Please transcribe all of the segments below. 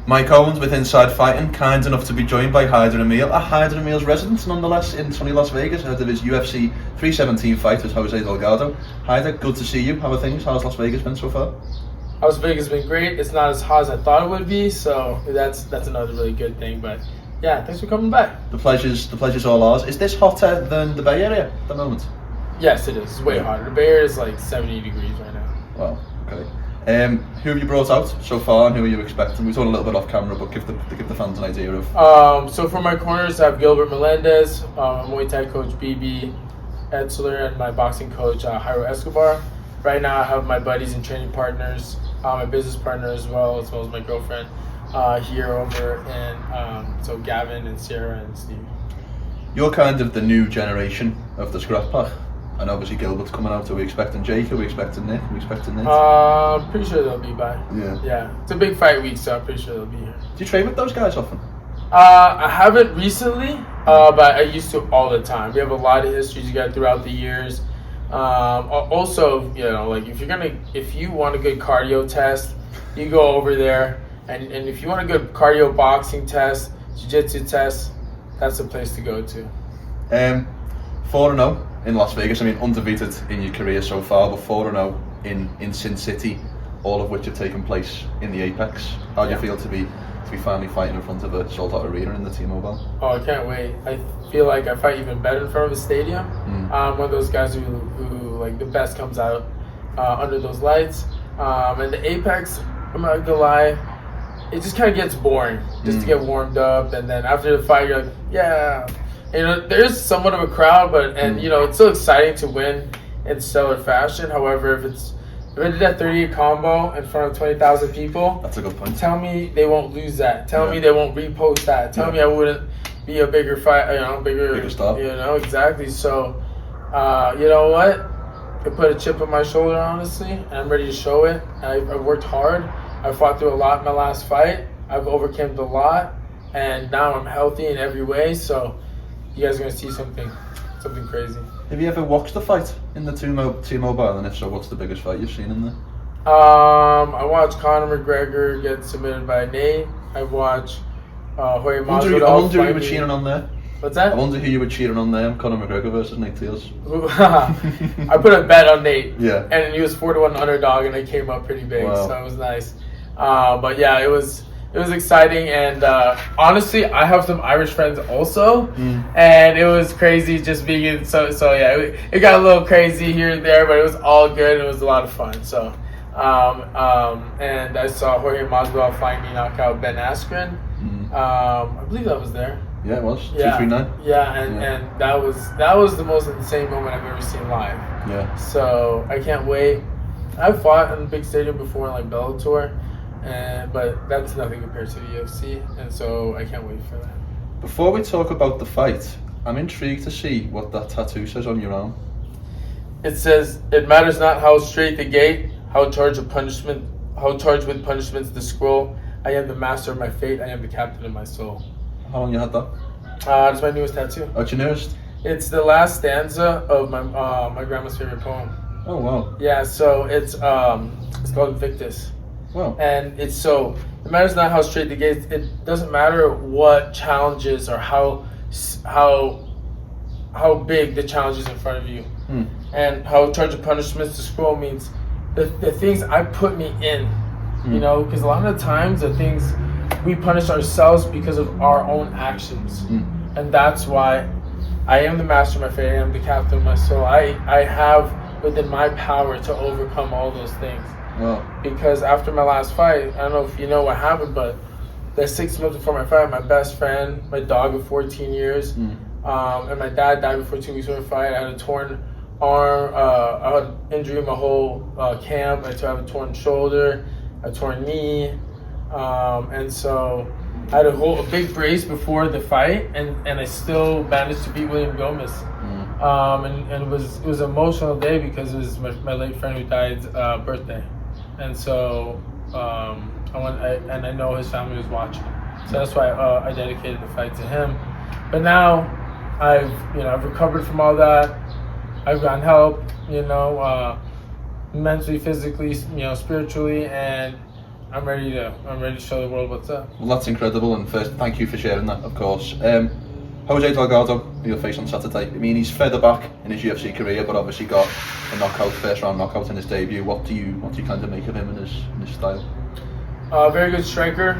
Mike Owens with Inside Fighting, kind enough to be joined by Hyder Amil, a Hyder Amil's resident nonetheless in sunny Las Vegas ahead of his UFC 317 fight with Jose Delgado. Hyder, good to see you. How are things? How's Las Vegas been so far? Las Vegas has been great. It's not as hot as I thought it would be, so that's another really good thing. But yeah, thanks for coming back. The pleasure's all ours. Is this hotter than the Bay Area at the moment? Yes, it is. It's way hotter. The Bay Area is like 70 degrees right now. Well, okay. Who have you brought out so far, and who are you expecting? We talked a little bit off camera, but give the fans an idea of. So for my corners, I have Gilbert Melendez, Muay Thai coach BB Etzler, and my boxing coach Jairo Escobar. Right now, I have my buddies and training partners, my business partner as well as my girlfriend here over, and so Gavin and Sarah and Steve. You're kind of the new generation of the scrap pack. And obviously Gilbert's coming out. Are we expecting Jake? Are we expecting Nick? Are we expecting Nate? Pretty sure they'll be by. Yeah. Yeah. It's a big fight week, so I'm pretty sure they'll be here. Do you train with those guys often? I haven't recently, but I used to all the time. We have a lot of history together throughout the years. Also, you know, like if you want a good cardio test, you go over there, and if you want a good cardio boxing test, jiu-jitsu test, that's the place to go to. 4-0 in Las Vegas. I mean, undefeated in your career so far, but 4-0 in Sin City, all of which have taken place in the Apex. How do you feel to be finally fighting in front of a sold-out arena in the T-Mobile? Oh, I can't wait. I feel like I fight even better in front of a stadium. One of those guys who like the best comes out under those lights. And the Apex, I'm not gonna lie, it just kind of gets boring just to get warmed up, and then after the fight, you're like, yeah. You know, there's somewhat of a crowd, but you know, it's still exciting to win in stellar fashion. However, if I did that 38 combo in front of 20,000 people, that's a good point. Tell me they won't lose that. Tell me they won't repost that. Tell me I wouldn't be a bigger fight. You know, bigger star. You know, exactly. So, you know what? I put a chip on my shoulder, honestly, and I'm ready to show it. I've worked hard. I fought through a lot in my last fight. I've overcome a lot, and now I'm healthy in every way. So. You guys are going to see something crazy. Have you ever watched the fight in the T-Mobile? And if so, what's the biggest fight you've seen in there? I watched Conor McGregor get submitted by Nate. I've watched Jorge Masvidal. I wonder who you were cheering on there. What's that? I wonder who you were cheering on there. Conor McGregor versus Nate Diaz. I put a bet on Nate. Yeah. And he was 4-1 underdog, and I came up pretty big, so it was nice. But yeah, it was exciting, and honestly, I have some Irish friends also, and it was crazy just being so yeah, it got a little crazy here and there, but it was all good. It was a lot of fun. So, and I saw Jorge Masvidal finally knock out Ben Askren. I believe that was there. Yeah, it was. 239. Yeah, and that was the most insane moment I've ever seen live. Yeah. So I can't wait. I've fought in a big stadium before, in like Bellator. But that's nothing compared to the UFC, and so I can't wait for that. Before we talk about the fight, I'm intrigued to see what that tattoo says on your arm. It says, "It matters not how straight the gate, how charged with punishments the scroll. I am the master of my fate. I am the captain of my soul." How long you had that? That's my newest tattoo. What's your newest? It's the last stanza of my grandma's favorite poem. Oh wow. Yeah, so it's called Invictus. Wow. And it's so, it matters not how straight the gate, it doesn't matter what challenges or how big the challenge is in front of you. And how charge of punishments to scroll means the things I put me in, you know, because a lot of the times the things we punish ourselves because of our own actions. And that's why I am the master of my fate, I am the captain of my soul. I have within my power to overcome all those things. Wow. Because after my last fight, I don't know if you know what happened, but the 6 months before my fight, my best friend, my dog of 14 years, and my dad died before 2 weeks before the fight. I had a torn arm, I had injury in my whole camp. I have a torn shoulder, a torn knee, and so I had a big brace before the fight, and I still managed to beat William Gomez. And it was an emotional day because it was my late friend who died's birthday. And so I know his family was watching, so that's why I dedicated the fight to him. But now I've recovered from all that. I've gotten help, mentally, physically, spiritually, and I'm ready to show the world what's up. Well, that's incredible, and first, thank you for sharing that, of course. Jose Delgado, who you'll face on Saturday. I mean, he's further back in his UFC career, but obviously got a first round knockout in his debut. What do you kind of make of him and his style? Very good striker,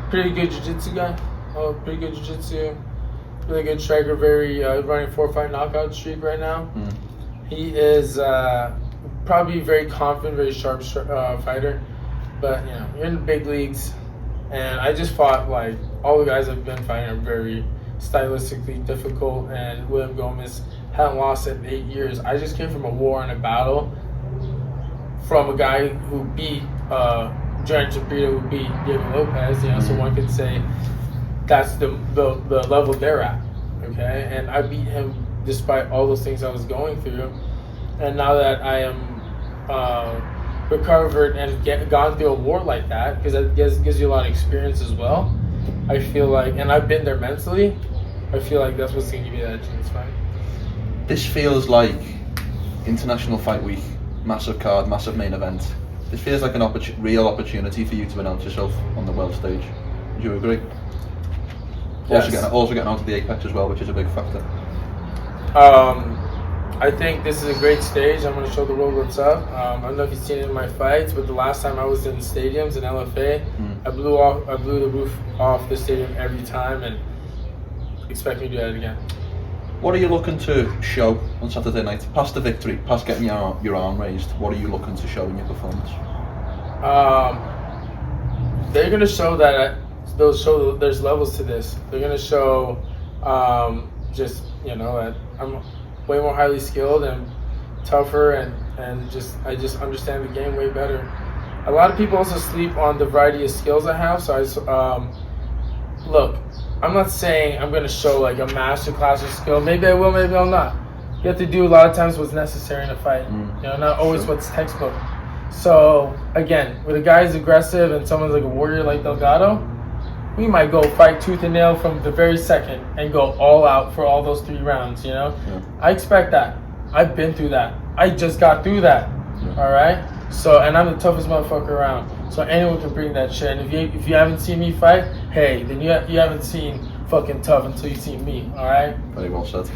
pretty good jiu-jitsu guy. Pretty good jiu-jitsu, really good striker. Very running 4-5 knockout streak right now. He is probably very confident, very sharp fighter. But you know, you're in the big leagues, and I just fought like all the guys I've been fighting are very stylistically difficult, and William Gomez hadn't lost in 8 years. I just came from a war and a battle from a guy who beat Giant Chabrito, who beat Diego Lopez, you know, so one could say that's the level they're at, okay? And I beat him despite all those things I was going through. And now that I am recovered and gone through a war like that, because that gives you a lot of experience as well, I feel like, and I've been there mentally, I feel like that's what's going to give me that chance fight. This feels like International Fight Week, massive card, massive main event. This feels like an real opportunity for you to announce yourself on the world stage. Would you agree? Yes. Also getting onto the Apex as well, which is a big factor. I think this is a great stage. I'm going to show the world what's up. I don't know if you've seen it in my fights, but the last time I was in stadiums in LFA, I blew the roof off the stadium every time, and expect me to do that again. What are you looking to show on Saturday night? Past the victory, past getting your arm raised, what are you looking to show in your performance? They're going to show that there's levels to this. They're going to show just, you know, that I'm way more highly skilled and tougher, and I just understand the game way better. A lot of people also sleep on the variety of skills I have. So look, I'm not saying I'm going to show like a master class of skill. Maybe I will, maybe I'll not. You have to do a lot of times what's necessary in a fight. You know, not always what's textbook. So again, with a guy who's aggressive and someone's like a warrior like Delgado, we might go fight tooth and nail from the very second and go all out for all those 3 rounds, you know? Yeah. I expect that. I've been through that. I just got through that, all right? So, and I'm the toughest motherfucker around. So anyone can bring that shit. And if you haven't seen me fight, hey, then you haven't seen fucking tough until you see me, all right? Very well said.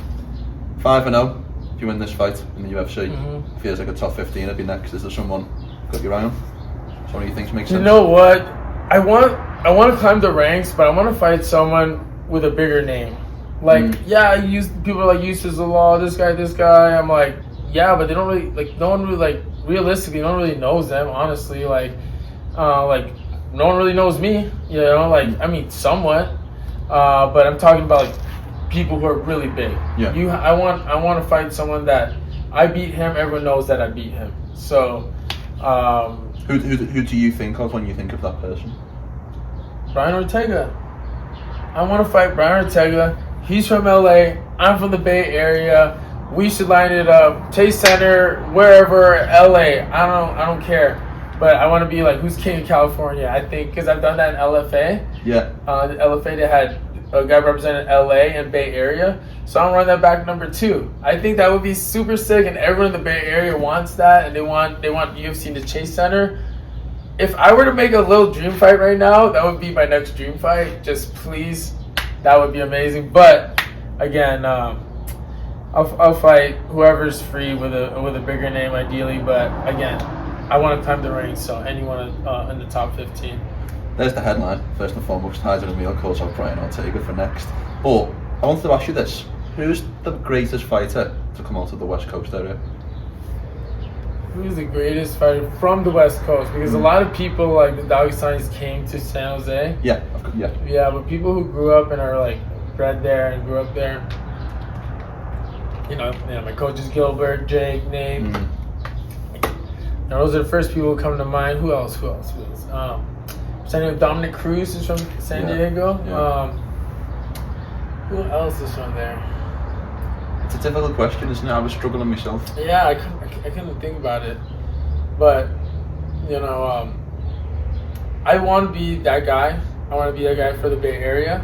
5-0, if you win this fight in the UFC, feels like a top 15 it'd be next. Is there someone got your eye on? Someone you think makes sense? You know what? I want to climb the ranks, but I want to fight someone with a bigger name. Like, yeah, people are like Eustace the Law, this guy. I'm like, yeah, but they don't really, like, no one really, like, realistically, no one really knows them, honestly. Like, no one really knows me, you know, like, I mean, somewhat. But I'm talking about, like, people who are really big. Yeah. I want to fight someone that I beat him, everyone knows that I beat him. So, Who do you think of when you think of that person? Brian Ortega. I want to fight Brian Ortega. He's from LA. I'm from the Bay Area. We should line it up. Chase Center, wherever, LA. I don't care. But I want to be like, who's king of California? I think, because I've done that in LFA. Yeah. The LFA, they had a guy representing LA and Bay Area. So I'm running that back number 2. I think that would be super sick, and everyone in the Bay Area wants that, and they want UFC in the Chase Center. If I were to make a little dream fight right now, that would be my next dream fight. Just please, that would be amazing. But again, I'll fight whoever's free with a bigger name, ideally. But again, I want to climb the ranks, so anyone in the top 15. There's the headline. First and foremost, Hyder Amil calls out Brian Ortega for next. But I wanted to ask you this: who's the greatest fighter to come out of the West Coast area? Who's the greatest fighter from the West Coast? Because a lot of people, like the Dagestanis, came to San Jose. Yeah. Yeah, but people who grew up and are like bred there and grew up there, you know, my coaches Gilbert, Jake, Nate. Now those are the first people who come to mind. Who else? Dominic Cruz is from San Diego. Yeah. Who else is from there? It's a difficult question, isn't it? I was struggling myself. Yeah, I couldn't think about it. But, you know, I want to be that guy. I want to be that guy for the Bay Area.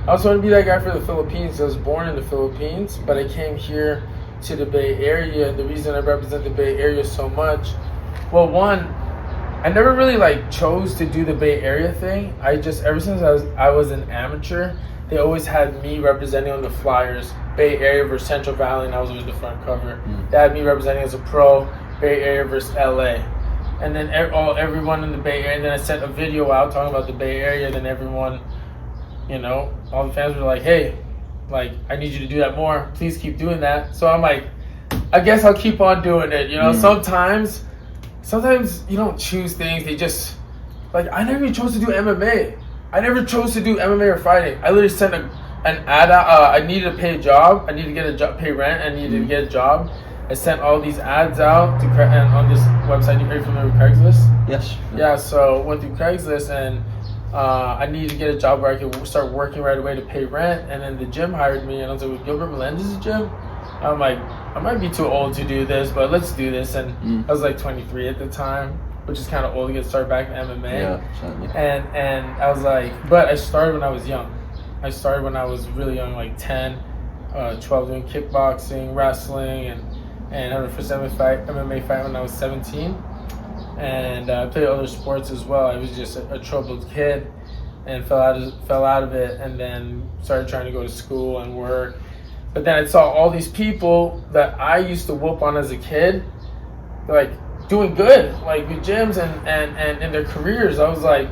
I also want to be that guy for the Philippines. I was born in the Philippines, but I came here to the Bay Area. And the reason I represent the Bay Area so much, well, one, I never really like chose to do the Bay Area thing. I just ever since I was an amateur, they always had me representing on the flyers, Bay Area versus Central Valley, and I was always the front cover. They had me representing as a pro, Bay Area versus LA. And then everyone in the Bay Area, and then I sent a video out talking about the Bay Area, and then everyone, you know, all the fans were like, hey, like, I need you to do that more. Please keep doing that. So I'm like, I guess I'll keep on doing it. You know, sometimes you don't choose things. They just, like, I never even chose to do MMA. I never chose to do MMA or fighting. I literally sent an ad out. I needed to pay a job. I needed to get a job, pay rent. I needed to get a job. I sent all these ads out and on this website. Are you familiar with Craigslist? Yes. Yeah, so went through Craigslist and I needed to get a job where I could start working right away to pay rent. And then the gym hired me, and I was like, Gilbert Melendez's gym? I'm like, I might be too old to do this, but let's do this. And I was like 23 at the time, which is kind of old to get started back in MMA. Yeah, certainly. And I was like, but I started when I was young. I started when I was really young, like 10, 12, doing kickboxing, wrestling, and had my first MMA fight when I was 17. And I played other sports as well. I was just a troubled kid and fell out of it, and then started trying to go to school and work. But then I saw all these people that I used to whoop on as a kid, like doing good, like with gyms and in their careers. I was like,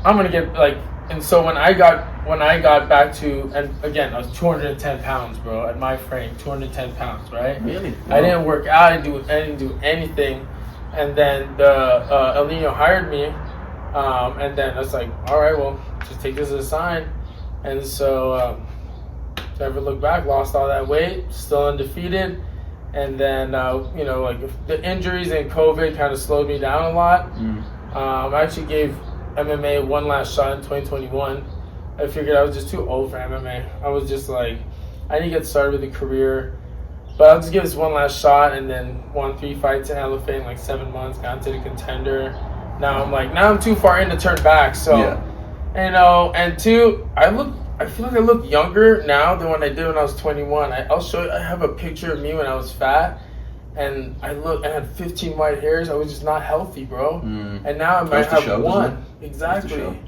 I'm gonna get like. And so when I got back to, and again, I was 210 pounds, bro, at my frame, 210 pounds, right? Really? Wow. I didn't work out. I didn't do anything. And then the El Nino hired me, and then I was like, all right, well, just take this as a sign. And so never looked back, lost all that weight, still undefeated. And then, you know, like the injuries and COVID kind of slowed me down a lot. I actually gave MMA one last shot in 2021. I figured I was just too old for MMA. I was just like, I need to get started with a career. But I'll just give this one last shot, and then won 3 fights in LFA in like 7 months, got into the contender. Now I'm too far in to turn back. So, you know, and two, I feel like I look younger now than when I did when I was 21. I'll show you, I have a picture of me when I was fat, and I had 15 white hairs. I was just not healthy, bro. And now I might have one. Exactly.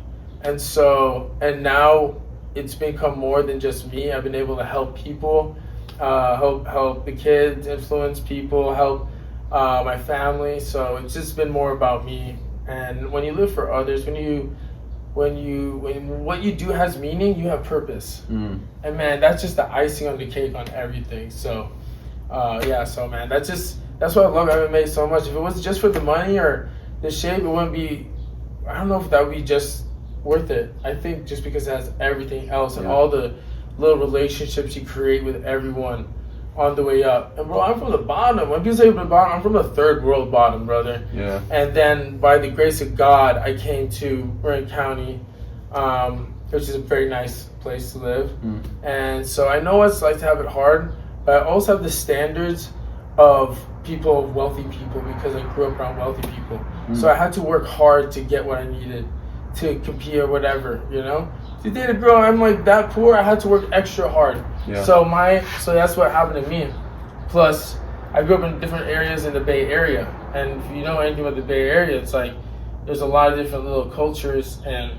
And so, and now it's become more than just me. I've been able to help people, help the kids, influence people, help my family. So it's just been more about me. And when you live for others, when what you do has meaning, you have purpose. And man, that's just the icing on the cake on everything. So so man, that's why I love MMA so much. If it was just for the money or the shape, it wouldn't be, I don't know if that would be just worth it. I think just because it has everything else and all the little relationships you create with everyone on the way up. And bro, I'm from the bottom. When people say from the bottom, I'm from the third world bottom, brother. Yeah. And then by the grace of God, I came to Marin County, which is a very nice place to live. And so I know what it's like to have it hard, but I also have the standards of wealthy people, because I grew up around wealthy people. So I had to work hard to get what I needed to compete or whatever, you know? To date a girl, I'm like that poor, I had to work extra hard. So that's what happened to me. Plus, I grew up in different areas in the Bay Area. And if you know anything about the Bay Area, it's like there's a lot of different little cultures and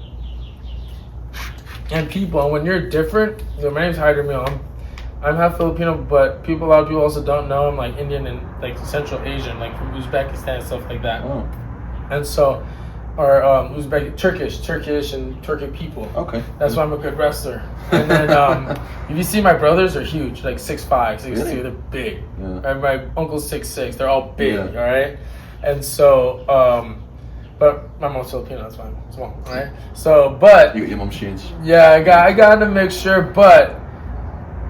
people. And when you're different, you know, my name's Hyder Amil. I'm half Filipino, but a lot of people also don't know I'm like Indian and like Central Asian, like from Uzbekistan and stuff like that. And so, or Uzbek, Turkish and Turkic people. Okay. That's why I'm a good wrestler. And then if you see, my brothers are huge, like 6'5", 6'2", really? They're big. And my uncle's 6'6", they're all big, all right? And so, but my mom's Filipino, that's fine, small, all right? So, but... You got your mom's genes. Yeah, I got a mixture, but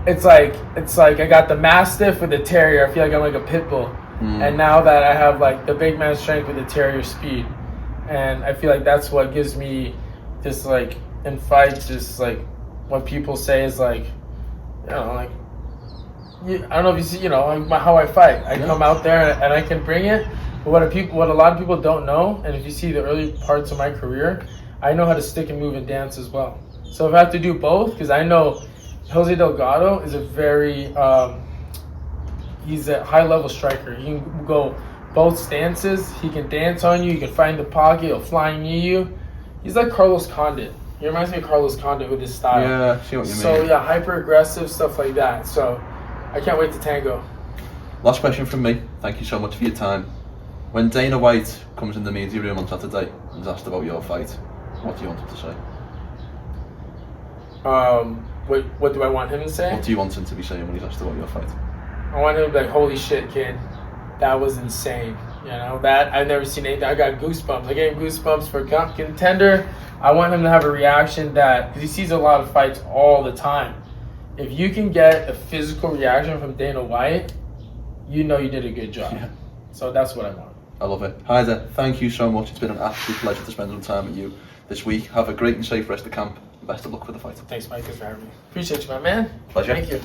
it's like I got the Mastiff with the Terrier. I feel like I'm like a pit bull. And now that I have like the big man strength with the Terrier speed. And I feel like that's what gives me this, like, in fights, just like what people say is like, you know, like, I don't know if you see, you know, how I fight. I come out there and I can bring it. But what a lot of people don't know, and if you see the early parts of my career, I know how to stick and move and dance as well. So if I have to do both, because I know Jose Delgado is a very, he's a high level striker. He can go both stances. He can dance on you. He can find the pocket. He'll fly near you. He's like Carlos Condit. He reminds me of Carlos Condit with his style. Yeah, I see what you mean. So yeah, hyper aggressive stuff like that. So I can't wait to tango. Last question from me. Thank you so much for your time. When Dana White comes in the media room on Saturday and is asked about your fight, what do you want him to say? What do I want him to say? What do you want him to be saying when he's asked about your fight? I want him to be like, holy shit, kid. That was insane. You know, that I've never seen anything. I got goosebumps. I gave him goosebumps for contender. I want him to have a reaction that, because he sees a lot of fights all the time. If you can get a physical reaction from Dana White, you know you did a good job. Yeah. So that's what I want. I love it. Hyder, thank you so much. It's been an absolute pleasure to spend some time with you this week. Have a great and safe rest of camp. Best of luck for the fight. Thanks, Mike. Thanks for having me. Appreciate you, my man. Pleasure. Thank you.